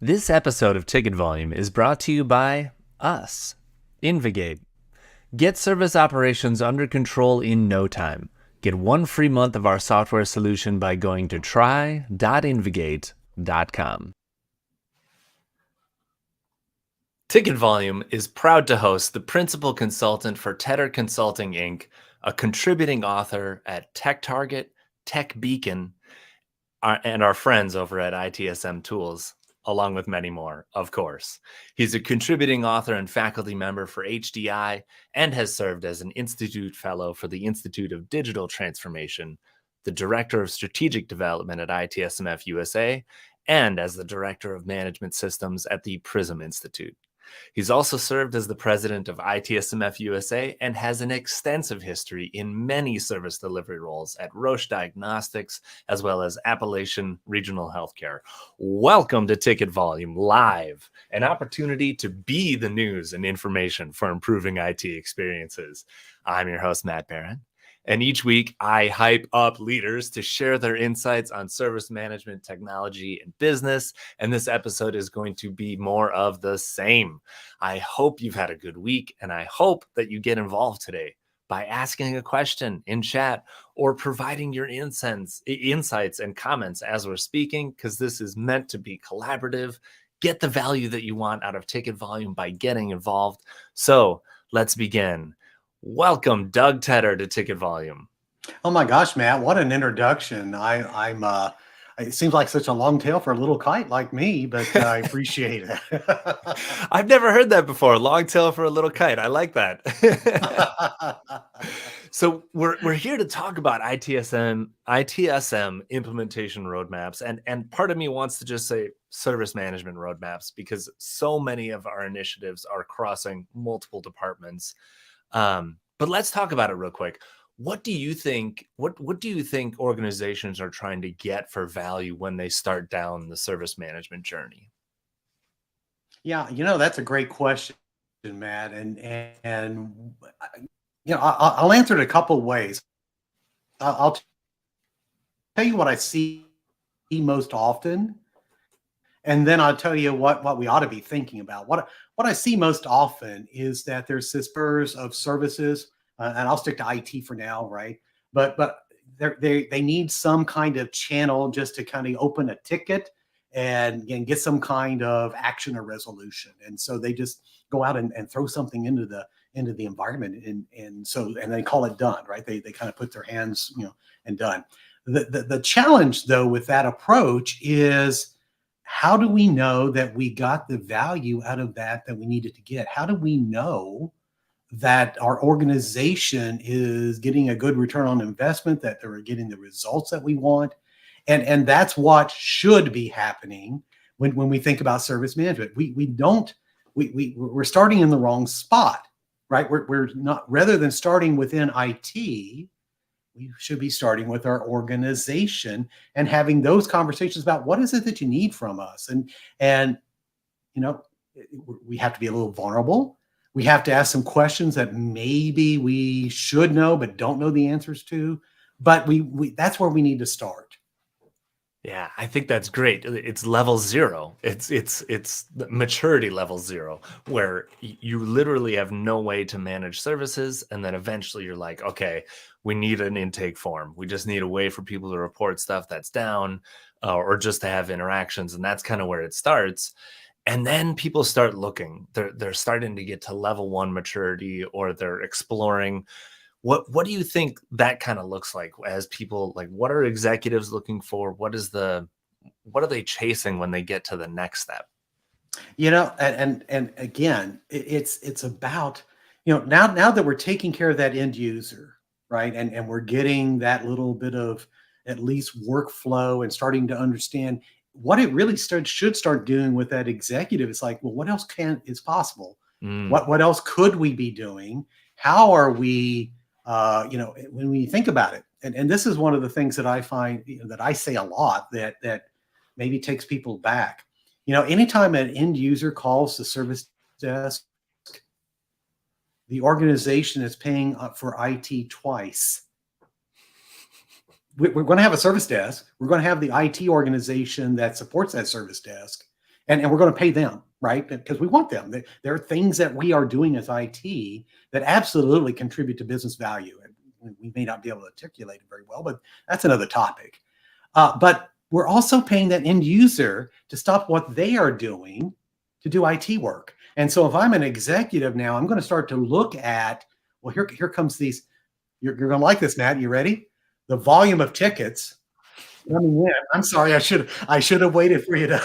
This episode of Ticket Volume is brought to you by us, Invigate. Get service operations under control in no time. Get 1 free month of our software solution by going to try.invigate.com. Ticket Volume is proud to host the principal consultant for Tedder Consulting Inc., a contributing author at Tech Target, Tech Beacon, and our friends over at ITSM Tools, along with many more, of course. He's a contributing author and faculty member for HDI and has served as an Institute Fellow for the Institute of Digital Transformation, the Director of Strategic Development at ITSMF USA, and as the Director of Management Systems at the PRISM Institute. He's also served as the president of ITSMF USA and has an extensive history in many service delivery roles at Roche Diagnostics, as well as Appalachian Regional Healthcare. Welcome to Ticket Volume Live, an opportunity to be the news and information for improving IT experiences. I'm your host, Matt Barron. And each week, I hype up leaders to share their insights on service management, technology, and business. And this episode is going to be more of the same. I hope you've had a good week, and I hope that you get involved today by asking a question in chat or providing your insights and comments as we're speaking, because this is meant to be collaborative. Get the value that you want out of Ticket Volume by getting involved. So let's begin. Welcome, Doug Tedder, to Ticket Volume. Oh my gosh, Matt, what an introduction. It seems like such a long tail for a little kite like me, but I appreciate it. I've never heard that before. Long tail for a little kite. I like that. So we're here to talk about ITSM implementation roadmaps. And part of me wants to just say service management roadmaps, because so many of our initiatives are crossing multiple departments. But let's talk about it real quick. What do you think organizations are trying to get for value when they start down the service management journey? Yeah, that's a great question, Matt. And I'll answer it a couple ways. I'll tell you what I see most often, and then I'll tell you what we ought to be thinking about. What I see most often is that there's this spurs of services, and I'll stick to IT for now, right? But they need some kind of channel just to kind of open a ticket and get some kind of action or resolution. And so they just go out and throw something into the environment, and they call it done, right? They kind of put their hands, and done. The challenge though with that approach is, how do we know that we got the value out of that we needed to get? How do we know that our organization is getting a good return on investment, that they're getting the results that we want? And that's what should be happening when we think about service management. We're starting in the wrong spot, right? We're not, rather than starting within IT, we should be starting with our organization and having those conversations about what is it that you need from us. And we have to be a little vulnerable. We have to ask some questions that maybe we should know but don't know the answers to. But we that's where we need to start. Yeah, I think that's great. It's level zero. It's maturity level zero, where you literally have no way to manage services. And then eventually you're like, okay, we need an intake form. We just need a way for people to report stuff that's down, or just to have interactions. And that's kind of where it starts. And then people start looking. They're starting to get to level one maturity, or they're exploring. What do you think that kind of looks like as people, like, what are executives looking for? What are they chasing when they get to the next step? And again, it's about, now that we're taking care of that end user, right? And we're getting that little bit of at least workflow and starting to understand what it really should start doing with that executive. It's like, well, what else is possible? What else could we be doing? How are we, when we think about it? And this is one of the things that I find, that I say a lot that maybe takes people back. Anytime an end user calls the service desk, the organization is paying for IT twice. We're going to have a service desk. We're going to have the IT organization that supports that service desk. and we're going to pay them, right? Because we want them. There are things that we are doing as IT that absolutely contribute to business value. And we may not be able to articulate it very well, but that's another topic. But we're also paying that end user to stop what they are doing to do IT work. And so if I'm an executive now, I'm going to start to look at, well, here comes these, you're going to like this, Matt. You ready? The volume of tickets. I mean, yeah, I'm sorry. I should have waited for you to,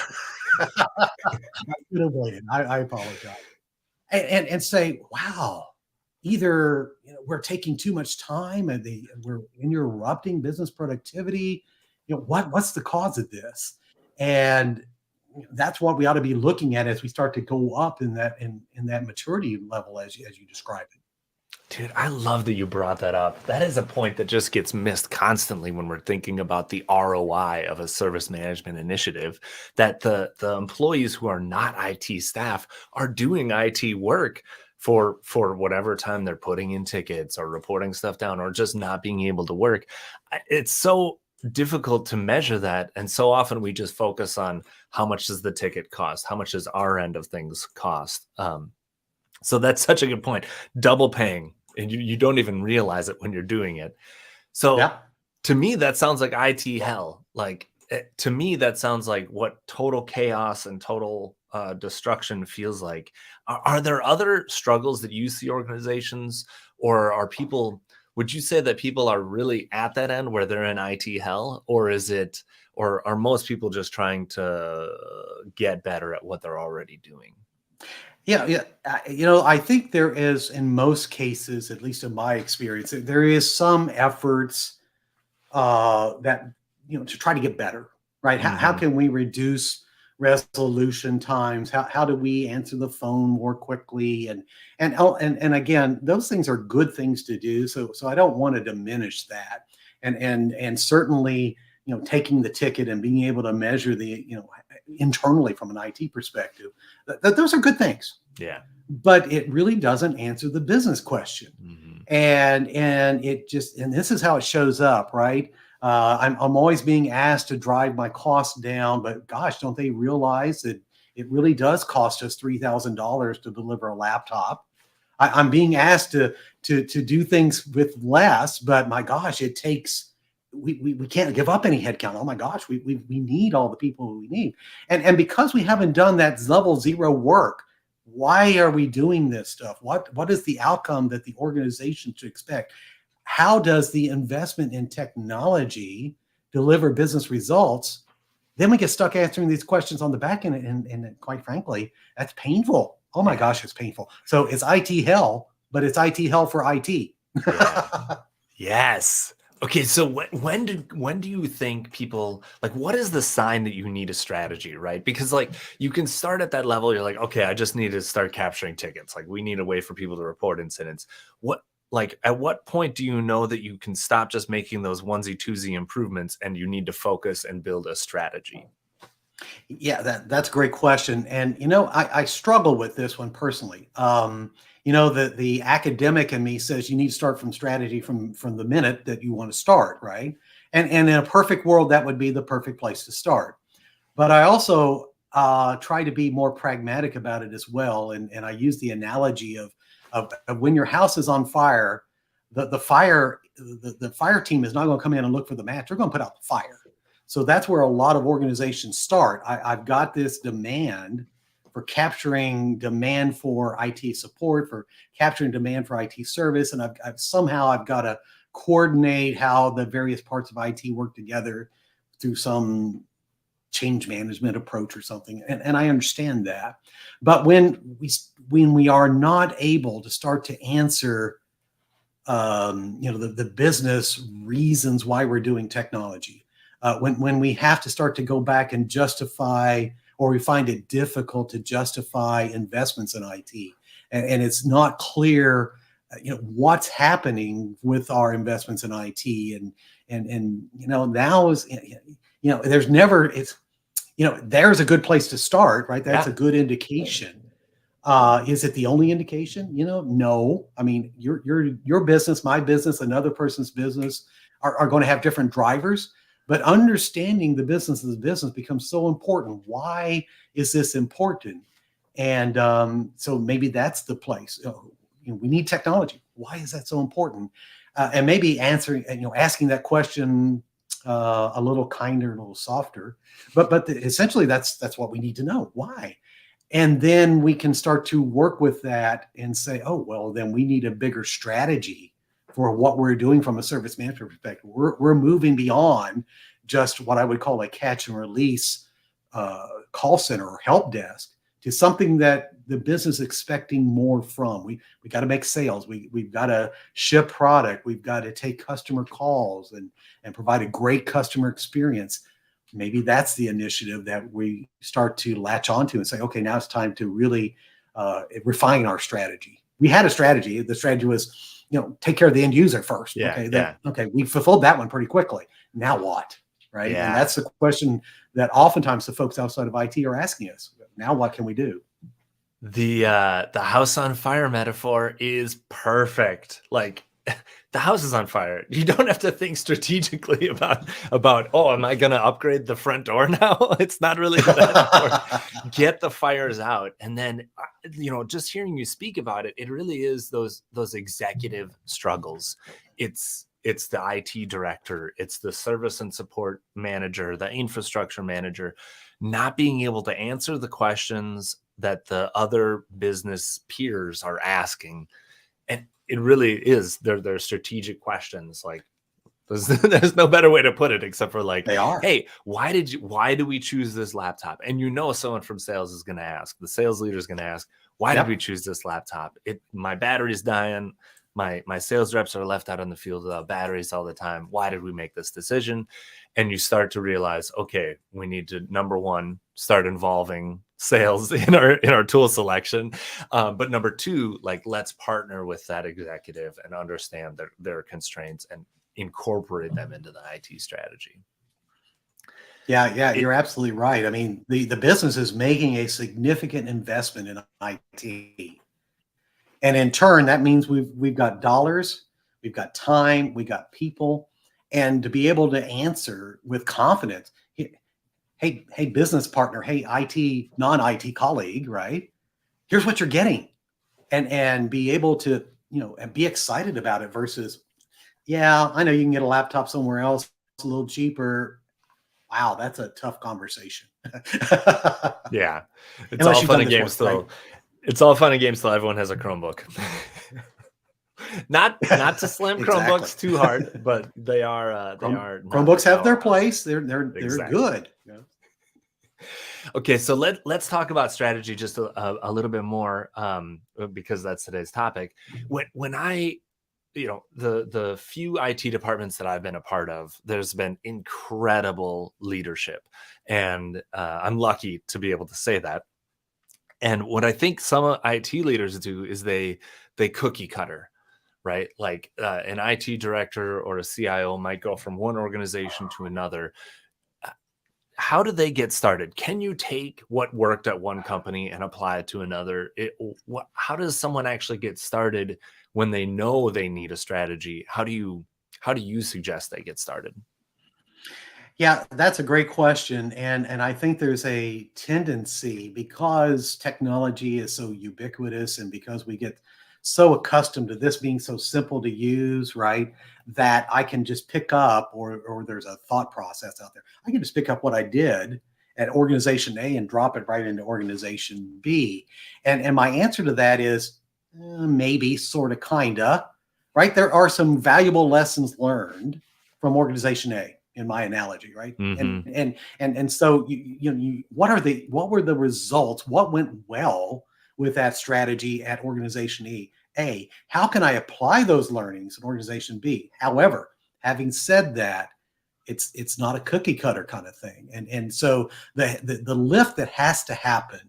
I should have waited. I apologize. And say, wow, either we're taking too much time and we're interrupting business productivity. What's the cause of this? And that's what we ought to be looking at as we start to go up in that maturity level as you described it. Dude, I love that you brought that up. That is a point that just gets missed constantly when we're thinking about the ROI of a service management initiative, that the employees who are not IT staff are doing IT work for whatever time they're putting in tickets or reporting stuff down or just not being able to work. It's so difficult to measure that. And so often we just focus on how much does the ticket cost? How much does our end of things cost? So that's such a good point. Double paying, and you don't even realize it when you're doing it. So Yeah. to me, that sounds like IT hell. Like to me, that sounds like what total chaos and total destruction feels like. Are there other struggles that you see organizations, or are people? Would you say that people are really at that end where they're in IT hell, or are most people just trying to get better at what they're already doing? Yeah. I think there is, in most cases, at least in my experience, there is some efforts that to try to get better, right? How Mhm. can we reduce resolution times? How do we answer the phone more quickly? And again, those things are good things to do. So I don't want to diminish that. And certainly, taking the ticket and being able to measure the internally from an IT perspective, those are good things. Yeah. But it really doesn't answer the business question. Mhm. And it just, and this is how it shows up, right? I'm always being asked to drive my costs down, but gosh, don't they realize that it really does cost us $3,000 to deliver a laptop? I'm being asked to do things with less, but my gosh, it takes, we can't give up any headcount. Oh my gosh, we need all the people we need. And because we haven't done that level zero work, why are we doing this stuff? What is the outcome that the organization should expect? How does the investment in technology deliver business results? Then we get stuck answering these questions on the back end, and quite frankly, that's painful. Oh my Yeah. gosh, it's painful. So it's IT hell, but it's IT hell for IT. Yeah. Yes. Okay, so when do you think people, like, what is the sign that you need a strategy, right? Because like you can start at that level, you're like, okay, I just need to start capturing tickets. Like we need a way for people to report incidents. What like at what point do you know that you can stop just making those onesie twosie improvements and you need to focus and build a strategy? Yeah, that's a great question. And I struggle with this one personally. The academic in me says you need to start from strategy from the minute that you want to start, right? And in a perfect world, that would be the perfect place to start. But I also try to be more pragmatic about it as well. And I use the analogy of when your house is on fire, the fire team is not going to come in and look for the match. They're going to put out the fire. So that's where a lot of organizations start. I've got this demand for capturing demand for IT support, for capturing demand for IT service, and I've got to coordinate how the various parts of IT work together through some change management approach or something. And I understand that. But when we are not able to start to answer the business reasons why we're doing technology, when we have to start to go back and justify, or we find it difficult to justify investments in IT, and it's not clear what's happening with our investments in IT, and now is there's never, it's there's a good place to start, right? That's Yeah. a good indication. Is it the only indication? No. I mean, your business, my business, another person's business are going to have different drivers. But understanding the business of the business becomes so important. Why is this important? And so maybe that's the place. We need technology. Why is that so important? And maybe answering, asking that question a little kinder, a little softer. But essentially, that's what we need to know. Why? And then we can start to work with that and say, oh, well, then we need a bigger strategy for what we're doing from a service management perspective. We're moving beyond just what I would call a catch and release call center or help desk to something that the business is expecting more from. We got to make sales. We've got to ship product. We've got to take customer calls and provide a great customer experience. Maybe that's the initiative that we start to latch onto and say, okay, now it's time to really refine our strategy. We had a strategy. The strategy was, take care of the end user first. Yeah, okay, we fulfilled that one pretty quickly. Now what? Right. Yeah. And that's the question that oftentimes the folks outside of IT are asking us. Now what can we do? The house on fire metaphor is perfect. Like, the house is on fire. You don't have to think strategically about, oh, am I going to upgrade the front door now? It's not really that important. Get the fires out. And then, just hearing you speak about it, it really is those executive struggles. It's the IT director, it's the service and support manager, the infrastructure manager, not being able to answer the questions that the other business peers are asking. And it really is, they're strategic questions. Like, there's no better way to put it except for like, they are. Hey, why do we choose this laptop? And someone from sales is going to ask, the sales leader is going to ask, why did we choose this laptop? My battery's dying. My sales reps are left out on the field without batteries all the time. Why did we make this decision? And you start to realize, okay, we need to, number one, start involving sales in our tool selection. But number two, like, let's partner with that executive and understand their constraints and incorporate them into the IT strategy. Yeah, you're absolutely right. I mean, the business is making a significant investment in IT. And in turn, that means we've got dollars, we've got time, we got people, and to be able to answer with confidence, hey, business partner, hey, IT, non-IT colleague, right? Here's what you're getting, and be able to, and be excited about it versus, yeah, I know you can get a laptop somewhere else a little cheaper. Wow, that's a tough conversation. Yeah, it's Unless all you've fun done and this games work, till right? it's all fun and games till everyone has a Chromebook. Not to slam Chromebooks too hard, but they are Chromebooks have their place. They're Exactly. good. Okay, so let's talk about strategy just a little bit more, because that's today's topic. When I, the few IT departments that I've been a part of, there's been incredible leadership, and I'm lucky to be able to say that. And what I think some IT leaders do is they cookie cutter, right? Like, an IT director or a CIO might go from one organization to another. How do they get started? Can you take what worked at one company and apply it to another? How does someone actually get started when they know they need a strategy? How do you suggest they get started? Yeah, that's a great question. And I think there's a tendency, because technology is so ubiquitous and because we get so accustomed to this being so simple to use, right? That I can just pick up, or there's a thought process out there. I can just pick up what I did at organization A and drop it right into organization B. And my answer to that is maybe, sort of, kinda, right? There are some valuable lessons learned from organization A, in my analogy, right? Mm-hmm. And so what were the results? What went well with that strategy at organization A? How can I apply those learnings in organization B? However, having said that, it's not a cookie cutter kind of thing. And so the lift that has to happen,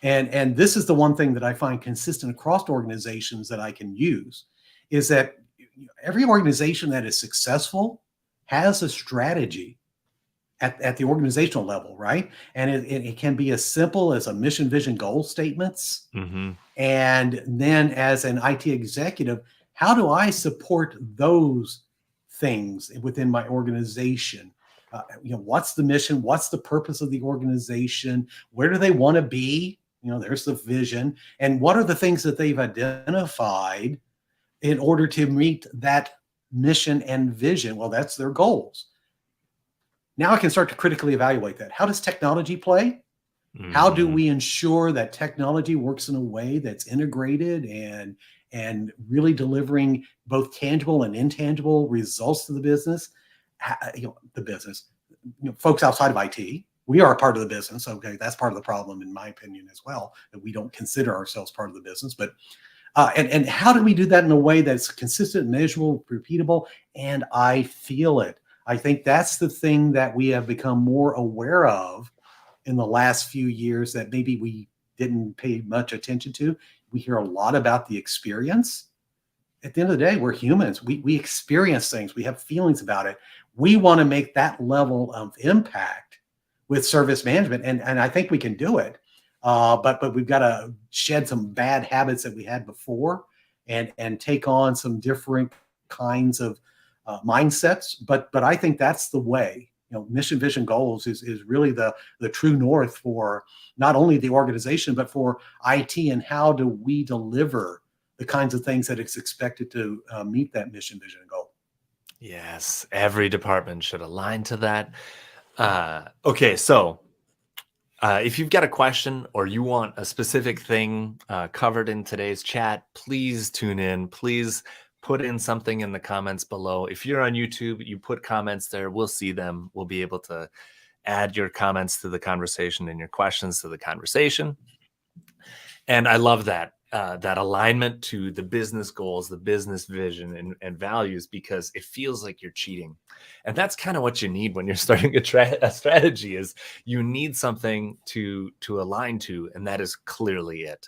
and this is the one thing that I find consistent across organizations that I can use, is that every organization that is successful has a strategy at the organizational level, right? And it can be as simple as a mission, vision, goal statements. Mm-hmm. And then, as an IT executive, how do I support those things within my organization? what's the mission? What's the purpose of the organization? Where do they want to be? There's the vision. And what are the things that they've identified in order to meet that mission and vision? Well, that's their goals. Now I can start to critically evaluate that. How does technology play? How do we ensure that technology works in a way that's integrated and really delivering both tangible and intangible results to the business? The business, folks outside of IT, we are a part of the business. Okay, that's part of the problem, in my opinion, as well, that we don't consider ourselves part of the business. But and how do we do that in a way that's consistent, measurable, repeatable, and I feel it? I think that's the thing that we have become more aware of in the last few years that maybe we didn't pay much attention to. We hear a lot about the experience. At the end of the day, we're humans. We experience things. We have feelings about it. We want to make that level of impact with service management, and I think we can do it. But we've got to shed some bad habits that we had before, and take on some different kinds of mindsets. But I think that's the way. Mission, vision, goals is really the true north for not only the organization, but for IT, and how do we deliver the kinds of things that it's expected to meet that mission, vision, and goal. Yes, every department should align to that. Okay, so if you've got a question or you want a specific thing covered in today's chat, please tune in. Please put in something in the comments below. If you're on YouTube, you put comments there. We'll see them. We'll be able to add your comments to the conversation and your questions to the conversation. And I love that. That alignment to the business goals, the business vision and values, because it feels like you're cheating. And that's kind of what you need when you're starting a strategy, is you need something to align to, and that is clearly it.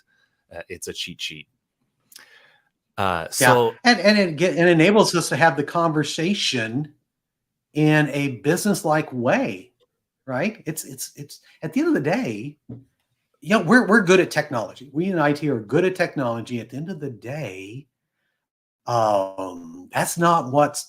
It's a cheat sheet. So and it enables us to have the conversation in a business-like way, right? It's at the end of the day, we're good at technology. We in IT are good at technology. At the end of the day, that's not what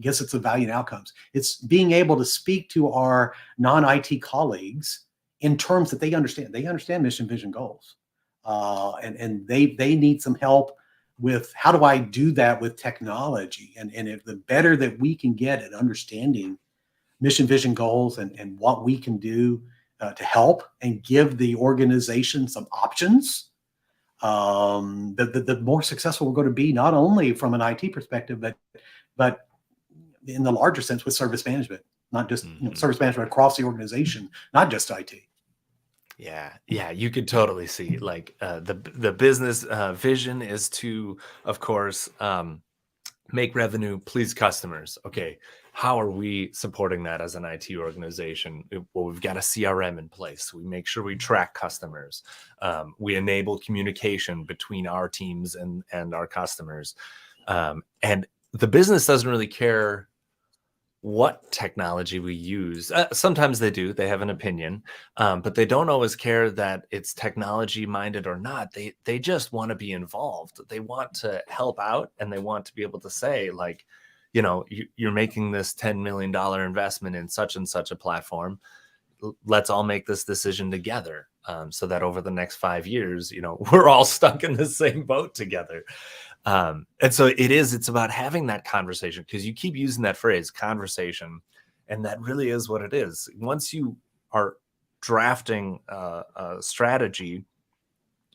gets us the value and outcomes. It's being able to speak to our non-IT colleagues in terms that they understand. They understand mission, vision, goals, and they need some help with how do I do that with technology. And if the better that we can get at understanding mission, vision, goals, and what we can do to help and give the organization some options, the more successful we're going to be, not only from an IT perspective, but in the larger sense with service management, not just service management across the organization, not just IT. Yeah, you could totally see like the business vision is to, of course, make revenue, please customers. Okay, how are we supporting that as an IT organization? Well, we've got a CRM in place. We make sure we track customers. We enable communication between our teams and our customers. And the business doesn't really care what technology we use. Sometimes they do. They have an opinion, but they don't always care that it's technology minded or not. They just want to be involved. They want to help out, and they want to be able to say, like, you're making this $10 million investment in such and such a platform. Let's all make this decision together, so that over the next 5 years, we're all stuck in the same boat together. And so it's about having that conversation, because you keep using that phrase, conversation, and that really is what it is. Once you are drafting a strategy,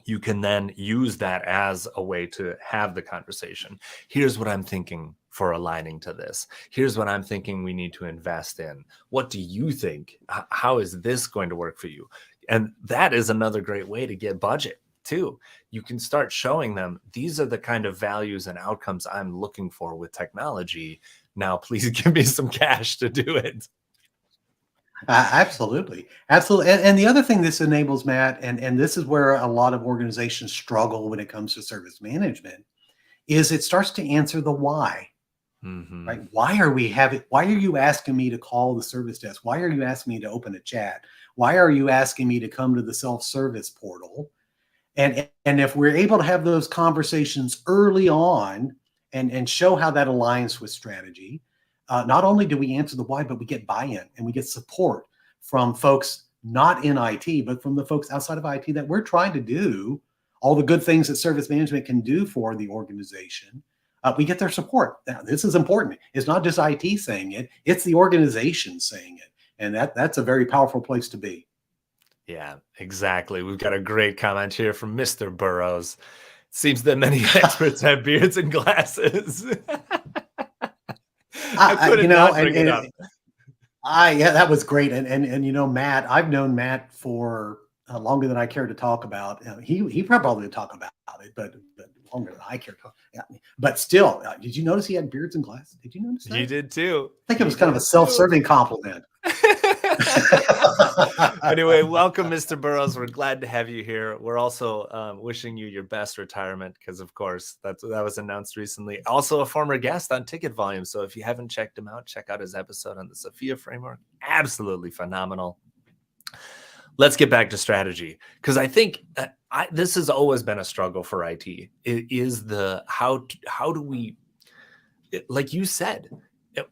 you can then use that as a way to have the conversation. Here's what I'm thinking for aligning to this. Here's what I'm thinking we need to invest in. What do you think? How is this going to work for you? And that is another great way to get budget too. You can start showing them, these are the kind of values and outcomes I'm looking for with technology. Now, please give me some cash to do it. Absolutely. And the other thing this enables, Matt, and this is where a lot of organizations struggle when it comes to service management, is it starts to answer the why. Right? Why are you asking me to call the service desk? Why are you asking me to open a chat? Why are you asking me to come to the self-service portal? And if we're able to have those conversations early on and show how that aligns with strategy, not only do we answer the why, but we get buy-in and we get support from folks not in IT, but from the folks outside of IT that we're trying to do all the good things that service management can do for the organization. We get their support. Now, this is important. It's not just IT saying it; it's the organization saying it, and that's a very powerful place to be. Yeah, exactly. We've got a great comment here from Mr. Burrows. Seems that many experts have beards and glasses. I You couldn't know, not bring it up. yeah, that was great. And Matt, I've known Matt for longer than I care to talk about. He probably would talk about it, but longer than I care to talk. Yeah. But still, did you notice he had beards and glasses? Did you notice that? You did too. I think it You was kind of a did too. self-serving compliment. Anyway, welcome, Mr. Burrows. We're glad to have you here. We're also wishing you your best retirement because, of course, that was announced recently. Also, a former guest on Ticket Volume. So if you haven't checked him out, check out his episode on the Sophia framework. Absolutely phenomenal. Let's get back to strategy because I think this has always been a struggle for IT. It is the how do we, like you said,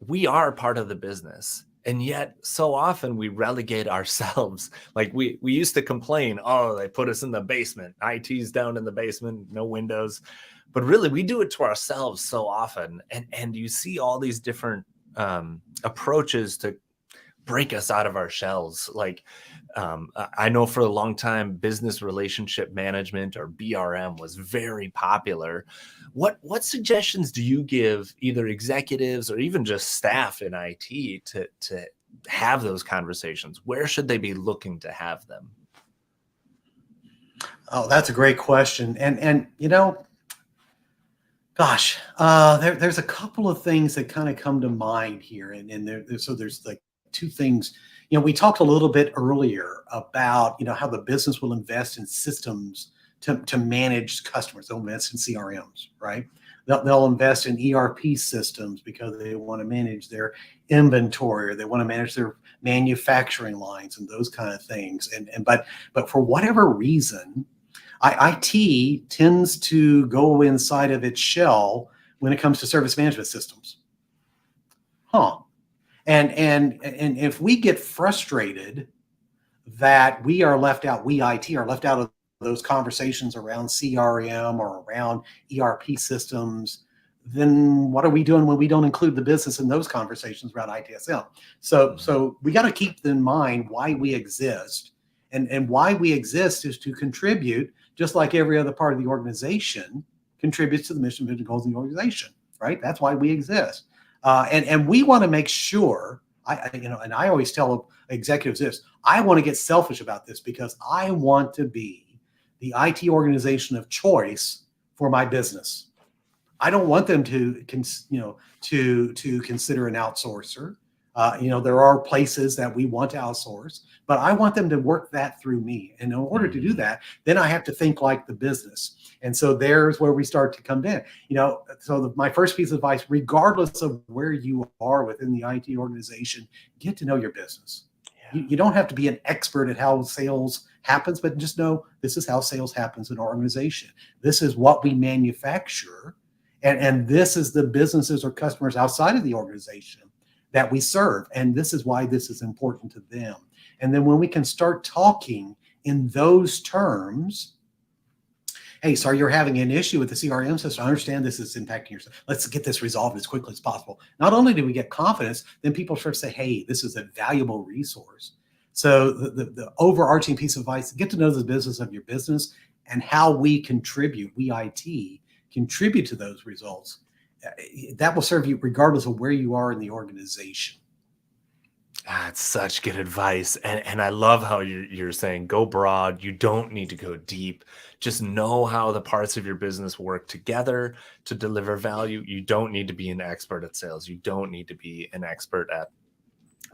we are part of the business. And yet so often we relegate ourselves. Like we used to complain, oh, they put us in the basement. IT's down in the basement, no windows. But really we do it to ourselves so often. And you see all these different approaches to break us out of our shells. Like I know for a long time, business relationship management or BRM was very popular. What suggestions do you give either executives or even just staff in IT to have those conversations? Where should they be looking to have them? Oh, that's a great question. And gosh, there's a couple of things that kind of come to mind here, and there's like two things. We talked a little bit earlier about how the business will invest in systems to manage customers. They'll invest in CRMs, right? They'll invest in ERP systems because they want to manage their inventory, or they want to manage their manufacturing lines and those kind of things. But for whatever reason, IT tends to go inside of its shell when it comes to service management systems. And if we get frustrated that we are left out, we IT are left out of those conversations around CRM or around ERP systems, then what are we doing when we don't include the business in those conversations around ITSM? So we got to keep in mind why we exist. And why we exist is to contribute, just like every other part of the organization contributes to the mission, vision, goals of the organization, right? That's why we exist. And we want to make sure, and I always tell executives this, I want to get selfish about this because I want to be the IT organization of choice for my business. I don't want them to consider an outsourcer. There are places that we want to outsource, but I want them to work that through me. And in order to do that, then I have to think like the business. And so there's where we start to come in. My first piece of advice, regardless of where you are within the IT organization, get to know your business. Yeah. You don't have to be an expert at how sales happens, but just know this is how sales happens in our organization. This is what we manufacture. And this is the businesses or customers outside of the organization that we serve. And this is why this is important to them. And then when we can start talking in those terms, hey, sorry, you're having an issue with the CRM system. I understand this is impacting your, let's get this resolved as quickly as possible. Not only do we get confidence, then people start to say, hey, this is a valuable resource. So the overarching piece of advice, get to know the business of your business and how we contribute, we IT, contribute to those results. That will serve you regardless of where you are in the organization. It's such good advice. And I love how you're saying go broad. You don't need to go deep. Just know how the parts of your business work together to deliver value. You don't need to be an expert at sales. You don't need to be an expert at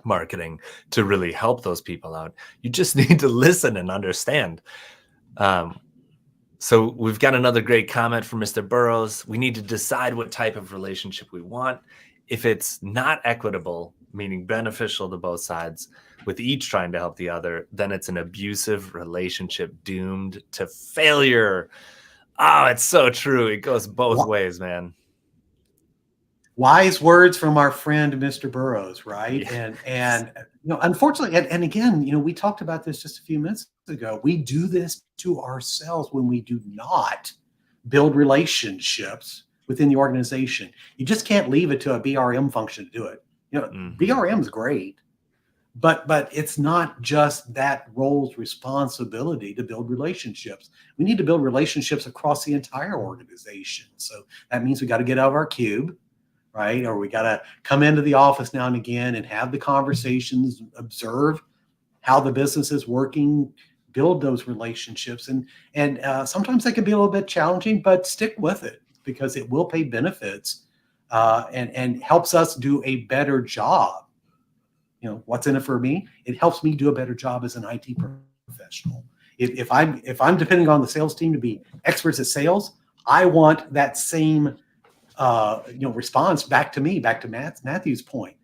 marketing to really help those people out. You just need to listen and understand. So we've got another great comment from Mr. Burrows. We need to decide what type of relationship we want. If it's not equitable, meaning beneficial to both sides, with each trying to help the other, then it's an abusive relationship doomed to failure. Oh, it's so true. It goes both ways, man. Wise words from our friend Mr. Burrows, right? Yeah. And unfortunately, and again, we talked about this just a few minutes ago. We do this to ourselves when we do not build relationships within the organization. You just can't leave it to a BRM function to do it. Mhm. BRM is great, but it's not just that role's responsibility to build relationships. We need to build relationships across the entire organization. So that means we got to get out of our cube, right? Or we got to come into the office now and again and have the conversations, observe how the business is working, build those relationships. And sometimes they can be a little bit challenging, but stick with it because it will pay benefits, and helps us do a better job. What's in it for me? It helps me do a better job as an IT professional. If I'm depending on the sales team to be experts at sales, I want that same response back to me, back to Matthew's point.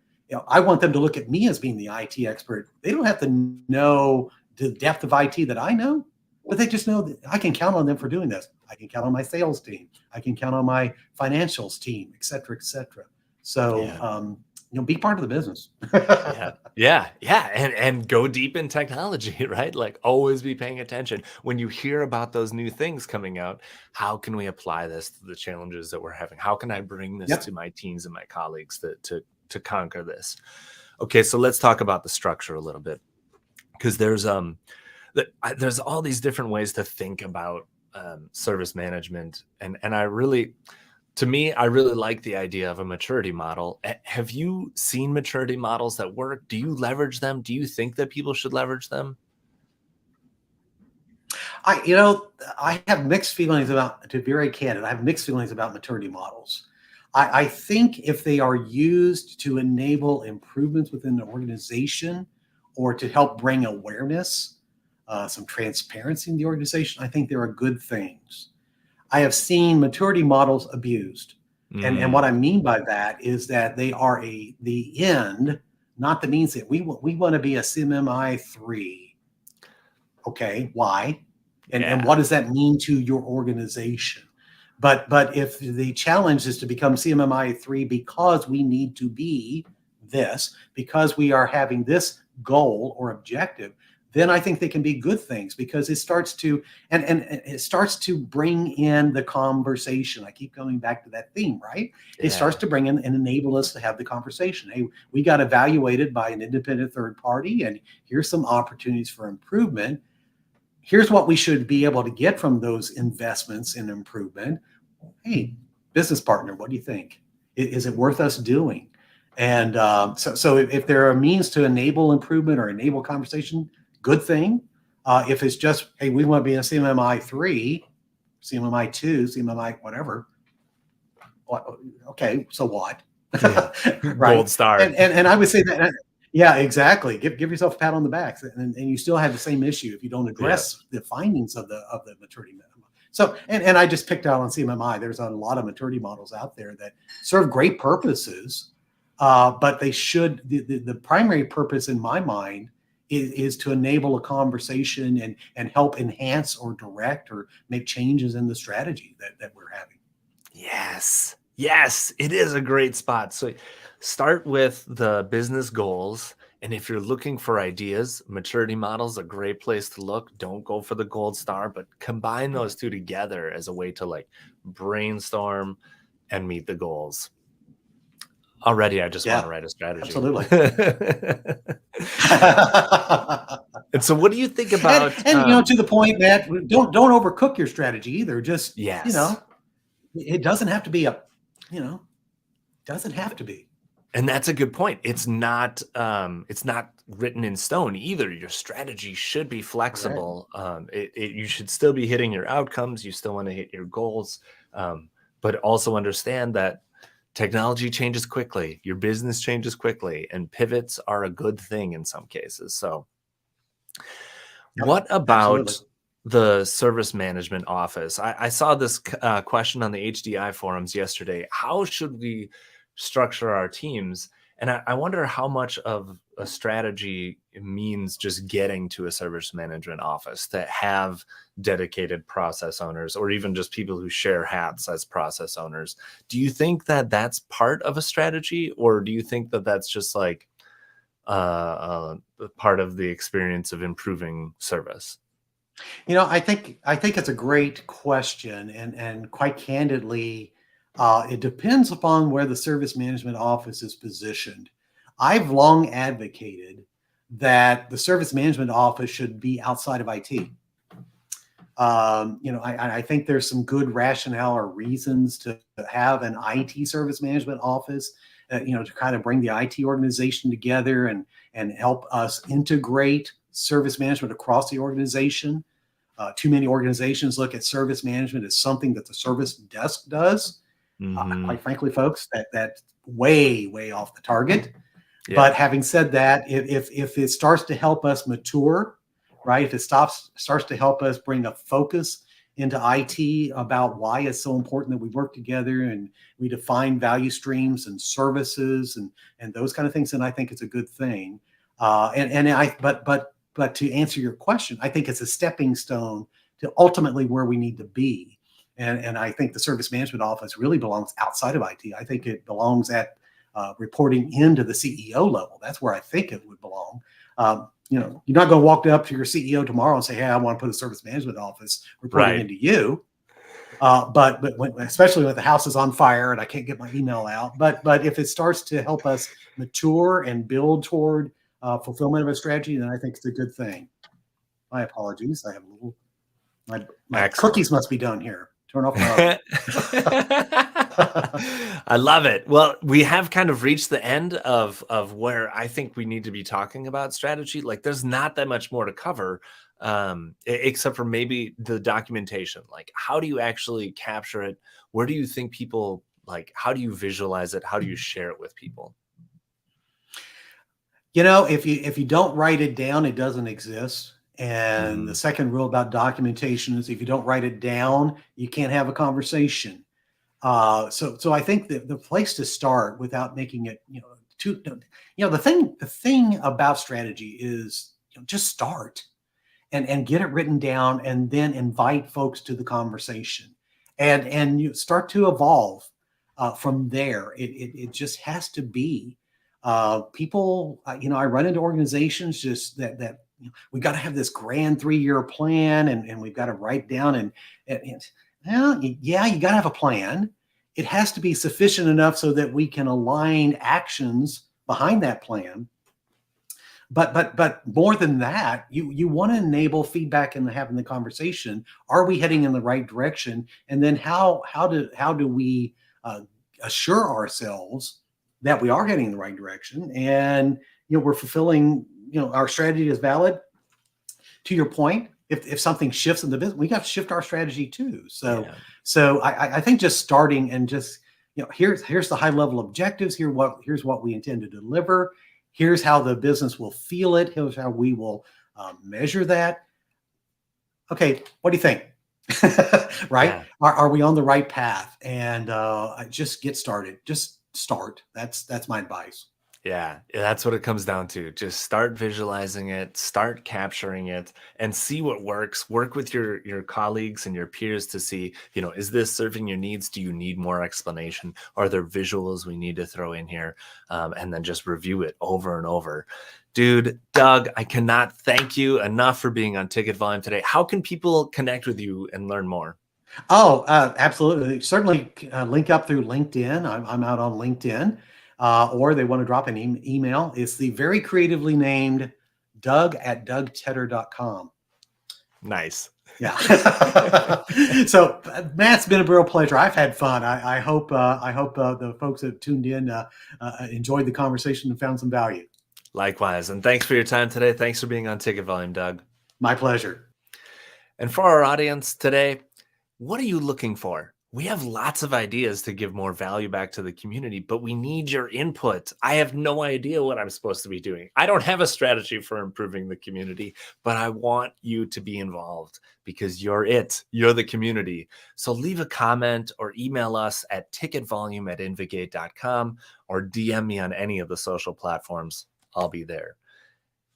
I want them to look at me as being the IT expert. They don't have to know the depth of IT that I know, but they just know that I can count on them for doing this. I can count on my sales team. I can count on my financials team, et cetera, et cetera. So, Yeah. be part of the business. Yeah. Yeah. Yeah. And go deep in technology, right? Like always be paying attention. When you hear about those new things coming out, how can we apply this to the challenges that we're having? How can I bring this to Yep. my teams and my colleagues to conquer this? Okay, so let's talk about the structure a little bit. Because there's all these different ways to think about service management, and I really, to me, I really like the idea of a maturity model. Have you seen maturity models that work? Do you leverage them? Do you think that people should leverage them? I have mixed feelings about, to be very candid, I have mixed feelings about maturity models. I think if they are used to enable improvements within the organization or to help bring awareness, some transparency in the organization, I think there are good things. I have seen maturity models abused. And what I Mm, mean by that is that they are the end, not the means. That we want to be a CMMI 3. Okay, why? And yeah, what does that mean to your organization? But if the challenge is to become CMMI 3 because we need to be this, because we are having this goal or objective, then I think they can be good things because it starts to, and it starts to bring in the conversation. I keep coming back to that theme, right? It starts yeah, to bring in and enable us to have the conversation. Hey, we got evaluated by an independent third party, and here's some opportunities for improvement. Here's what we should be able to get from those investments in improvement. Hey, business partner, what do you think? Is it worth us doing? And so if there are means to enable improvement or enable conversation, good thing. If it's just, hey, we want to be in CMMI 3, CMMI 2, CMMI whatever, okay, so what? yeah. Right. Gold star. And I would say that, yeah, exactly. Give yourself a pat on the back, and you still have the same issue if you don't Yeah, address the findings of the maturity minimum. So, and I just picked out on CMMI. There's a lot of maturity models out there that serve great purposes, but they should, the primary purpose in my mind is to enable a conversation and help enhance or direct or make changes in the strategy that we're having. yes. Yes, it is a great spot. So start with the business goals. And if you're looking for ideas, maturity models a great place to look. Don't go for the gold star, but combine those two together as a way to like brainstorm and meet the goals. Already, I just want to Yeah, write a strategy. absolutely. And so what do you think and about and to the point, Matt, don't overcook your strategy either. Just yes. it doesn't have to be you know doesn't have to be. And that's a good point. It's not written in stone either. Your strategy should be Correct. flexible. You should still be hitting your outcomes. You still want to hit your goals, but also understand that technology changes quickly. Your business changes quickly, and pivots are a good thing in some cases. So, Yep, what absolutely. about the service management office? I saw this question on the HDI forums yesterday. How should we structure our teams? And I wonder how much of a strategy means just getting to a service management office that have dedicated process owners, or even just people who share hats as process owners. Do you think that that's part of a strategy, or do you think that that's just like part of the experience of improving service? I think it's a great question, and quite candidly, it depends upon where the service management office is positioned. I've long advocated that the service management office should be outside of IT. I think there's some good rationale or reasons to have an IT service management office, to kind of bring the IT organization together and help us integrate service management across the organization. Too many organizations look at service management as something that the service desk does. Hmm. Quite frankly, folks, that's way off the target. Yeah. But having said that, if it starts to help us mature, right? If it starts to help us bring a focus into IT about why it's so important that we work together and we define value streams and services and those kind of things, then I think it's a good thing. But to answer your question, I think it's a stepping stone to ultimately where we need to be. And I think the service management office really belongs outside of IT. I think it belongs at reporting into the CEO level. That's where I think it would belong. You're not going to walk up to your CEO tomorrow and say, "Hey, I want to put a service management office reporting Right. into you." But especially when the house is on fire and I can't get my email out. But if it starts to help us mature and build toward fulfillment of a strategy, then I think it's a good thing. My apologies. I have a little. My Excellent. cookies must be done here. Turn off my oven. I love it. Well, we have kind of reached the end of where I think we need to be talking about strategy. Like, there's not that much more to cover, except for maybe the documentation. Like, how do you actually capture it? Where do you think people like? How do you visualize it? How do you share it with people? If you don't write it down, it doesn't exist. And the Mhm. second rule about documentation is if you don't write it down, you can't have a conversation. So I think that the place to start without making it, too, the thing about strategy is, just start and get it written down and then invite folks to the conversation and you start to evolve from there. It just has to be people. I run into organizations just that we got to have this grand 3-year plan and we've got to write down and well, yeah, you got to have a plan. It has to be sufficient enough so that we can align actions behind that plan. But more than that, you want to enable feedback and having the conversation. Are we heading in the right direction? And then how do we assure ourselves that we are heading in the right direction and we're fulfilling, our strategy is valid. To your point, if something shifts in the business, we got to shift our strategy too. So Yeah. so I think just starting and just, here's the high level objectives. Here's what we intend to deliver. Here's how the business will feel it. Here's how we will measure that. Okay, what do you think? Right? Yeah. Are we on the right path? And just get started. Just start. That's my advice. Yeah, that's what it comes down to. Just start visualizing it, start capturing it, and see what works. Work with your colleagues and your peers to see, is this serving your needs? Do you need more explanation? Are there visuals we need to throw in here? And then just review it over and over. Dude, Doug, I cannot thank you enough for being on Ticket Volume today. How can people connect with you and learn more? Oh, absolutely. Certainly link up through LinkedIn. I'm out on LinkedIn. Or they want to drop an email. It's the very creatively named Doug@dougtedder.com. Nice. Yeah. So, Matt, it's been a real pleasure. I've had fun. I hope the folks that tuned in enjoyed the conversation and found some value. Likewise. And thanks for your time today. Thanks for being on Ticket Volume, Doug. My pleasure. And for our audience today, what are you looking for? We have lots of ideas to give more value back to the community, but we need your input. I have no idea what I'm supposed to be doing. I don't have a strategy for improving the community, but I want you to be involved because you're it. You're the community. So leave a comment or email us at ticketvolume@invigate.com or DM me on any of the social platforms. I'll be there.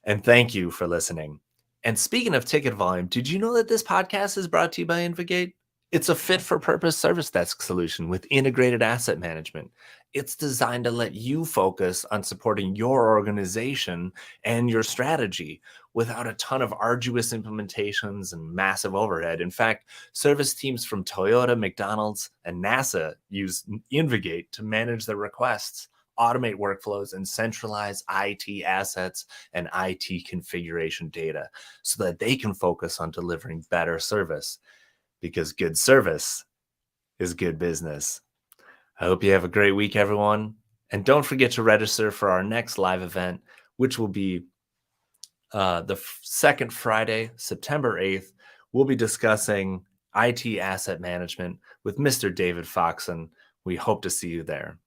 And thank you for listening. And speaking of ticket volume, did you know that this podcast is brought to you by Invigate? It's a fit for purpose service desk solution with integrated asset management. It's designed to let you focus on supporting your organization and your strategy without a ton of arduous implementations and massive overhead. In fact, service teams from Toyota, McDonald's, and NASA use Invigate to manage their requests, automate workflows, and centralize IT assets and IT configuration data so that they can focus on delivering better service, because good service is good business. I hope you have a great week, everyone. And don't forget to register for our next live event, which will be the second Friday, September 8th. We'll be discussing IT asset management with Mr. David Foxon. We hope to see you there.